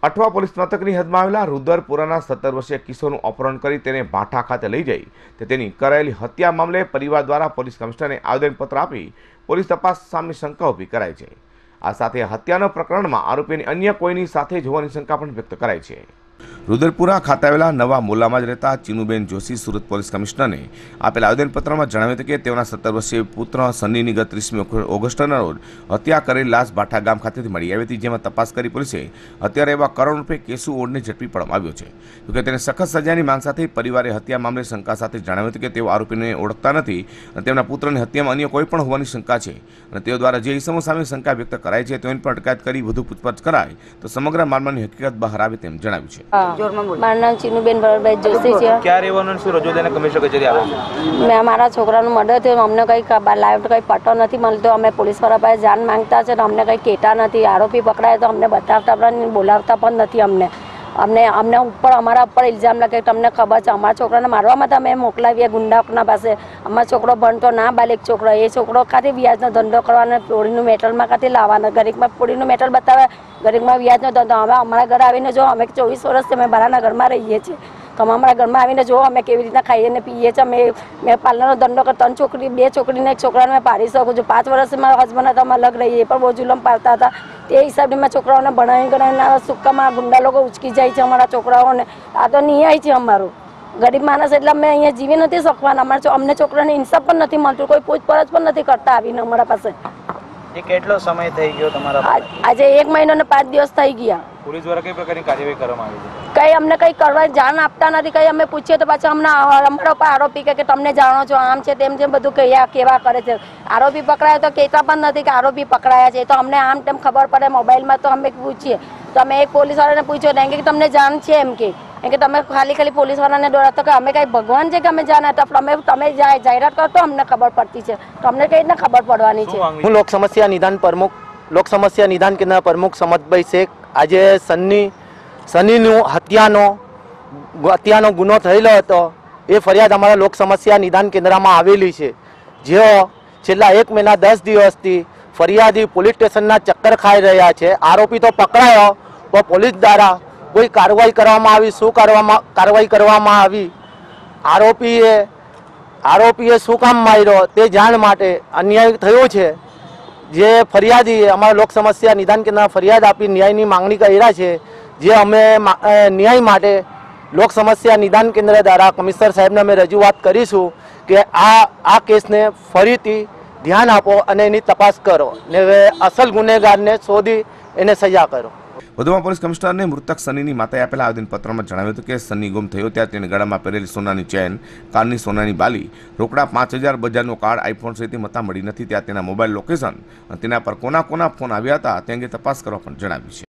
Athwa police મથકની હદમાં આવેલા રુદ્રપુરાના 17 વર્ષીય કિશોરનું અપહરણ કરી તેને ભાઠા ખાતે લઈ જઈ તેની કરાયેલી હત્યા મામલે પરિવાર દ્વારા પોલીસ કમિશનરને આવેદનપત્ર આપી પોલીસ તપાસ સામે શંકા ઊભી કરાઈ છે। આ સાથે હત્યાના પ્રકરણમાં આરોપીની અન્ય કોઈની સાથે જોવાની શંકા પણ વ્યક્ત કરાઈ છે। રુદ્રપુરા ખાતે આવેલા નવા મુલ્લામાં જ રહેતા ચીનુબેન જોશી સુરત પોલીસ કમિશનરને આપેલા આવેદનપત્રમાં જણાવ્યું હતું કે તેઓના 17 વર્ષીય પુત્ર સન્નીની ગત 30 ઓગસ્ટના રોજ હત્યા કરેલી લાશ ભાઠા ગામ ખાતેથી મળી આવી હતી, જેમાં તપાસ કરી પોલીસે અત્યારે એવા કરોડ રૂપિયા કેસુ ઓડને ઝડપી પાડવામાં આવ્યો છે। જોકે તેને સખત સજાની માંગ સાથે પરિવારે હત્યા મામલે શંકા સાથે જણાવ્યું હતું કે તેઓ આરોપીને ઓળખતા નથી અને તેમના પુત્રની હત્યામાં અન્ય કોઈ પણ હોવાની શંકા છે અને તેઓ દ્વારા જે ઇસમો સામે શંકા વ્યક્ત કરાઈ છે તેની પણ અટકાયત કરી વધુ પૂછપરછ કરાય તો સમગ્ર મામલાની હકીકત બહાર આવે તેમ જણાવ્યું છે। મારું નામ ચીનુબેન ભરતભાઈ જોશી છે। ક્યાં રહેવાનું શું રજૂ તેને કમિશનર કચેરી આવે છે? મેં અમારા છોકરાનું મર્ડર થયું, અમને કંઈ લાઈવ કંઈ પટ્ટો નથી મળતો, અમે પોલીસવાળા પાસે જાણ માંગતા છે તો અમને કંઈ કહેતા નથી, આરોપી પકડાય તો અમને બતાવતા પણ બોલાવતા પણ નથી, અમને ઉપર અમારા ઉપર ઇલ્ઝામ લાગે તમને ખબર છે અમારા છોકરાને મારવામાં તો અમે મોકલાવીએ ગુંડાઓના પાસે, અમારો છોકરો ભણતો ના બાલિક છોકરો, એ છોકરો ખાતે વ્યાજનો ધંધો કરવાનો, પોળીનું મેટલમાં ખાતે લાવવાનો, ગરીબમાં પોળીનું મેટલ બતાવે, ગરીબમાં વ્યાજનો ધંધો। હવે અમારા ઘરે આવીને જો અમે 24 વર્ષથી અમે ભાડાના ઘરમાં રહીએ છીએ તો અમારા ઘરમાં આવીને જો અમે કેવી રીતના ખાઈએ ને પીએ છીએ। મેં પાર્લરનો ધંધો કર 3 છોકરી 2 છોકરીને 1 છોકરાને મેં પાડી શકું છું। 5 વર્ષથી મારા હસબન્ડ હતા, અમે અલગ રહીએ પણ બહુ જુલમ પાડતા હતા, તે હિસાબે મેં છોકરાઓને ભણાવીને સુક્કામાં ગુંડા લોકો ઉચકી જાય છે અમારા છોકરાઓને। આ તો ન્યાય છે અમારું, ગરીબ માણસ એટલે અમે અહીંયા જીવી નથી શકવાના, અમને છોકરાને ઇન્સાફ પણ નથી મળતું, કોઈ પૂછપરછ પણ નથી કરતા આવીને અમારા પાસે। એ કેટલો સમય થઈ ગયો તમારા? આજે 1 મહિનો ને 5 દિવસ થઈ ગયા। પોલીસ દ્વારા કઈ પ્રકારની કાર્યવાહી કરવામાં આવી છે? કઈ અમને કઈ કરવા જાણ આપતા નથી, કઈ અમે પૂછીએ તો પાછા અમને અમારા ઉપર આરોપી કે તમે જાણો છો આમ છે તેમ છે બધું કેવા કરે છે। આરોપી પકડાયા તો કહેતા પણ નથી કે આરોપી પકડાયા છે, તો અમને આમ તેમ ખબર પડે મોબાઈલમાં તો અમે પૂછીએ તો અમે એક પોલીસવાળાને પૂછ્યો કે તમને જાણ છે એમ કે તમે ખાલી પોલીસવાળાને દોડાતો કે અમે કઈ ભગવાન છે કે અમે જાણે તો તમે જાહેરાત કરતો અમને ખબર પડતી છે, તો અમને કઈ રીતના ખબર પડવાની છે। હું લોક સમસ્યા નિદાન કેન્દ્રના પ્રમુખ સમતભાઈ શેખ। આજે સન્નીનું હત્યાનો ગુનો થયેલો હતો, એ ફરિયાદ અમારા લોક સમસ્યા નિદાન કેન્દ્રમાં આવેલી છે, જેઓ છેલ્લા 1 મહિના 10 દિવસથી ફરિયાદી પોલીસ સ્ટેશનના ચક્કર ખાઈ રહ્યા છે। આરોપી તો પકડાયો પણ પોલીસ દ્વારા કોઈ કાર્યવાહી કરવામાં આવી, શું કાર્યવાહી કરવામાં આવી, આરોપીએ શું કામ માર્યો તે જાણ માટે અન્યાય થયો છે। જે ફરિયાદી અમારા લોક સમસ્યા નિદાન કેન્દ્રમાં ફરિયાદ આપી ન્યાયની માંગણી કર્યા છે, જે અમે ન્યાય માટે લોક સમસ્યા નિદાન કેન્દ્ર દ્વારા કમિશનર સાહેબને અમે રજૂઆત કરીશું કે આ કેસને ફરીથી ધ્યાન આપો અને એની તપાસ કરો ને અસલ ગુનેગારને શોધી એને સજા કરો। વધુમાં પોલીસ કમિશનરને મૃતક સન્નીની માતાએ આપેલા આવેદનપત્રમાં જણાવ્યું હતું કે સન્ની ગુમ થયો ત્યારે તેને ગળામાં પહેરેલી સોનાની ચેન, કારની સોનાની બાલી, રોકડા 5000 બજારનો કાર્ડ, આઈફોન સહિત મતા મળી નથી, ત્યાં તેના મોબાઈલ લોકેશન અને તેના પર કોના ફોન આવ્યા હતા તે અંગે તપાસ કરવા પણ જણાવ્યું છે।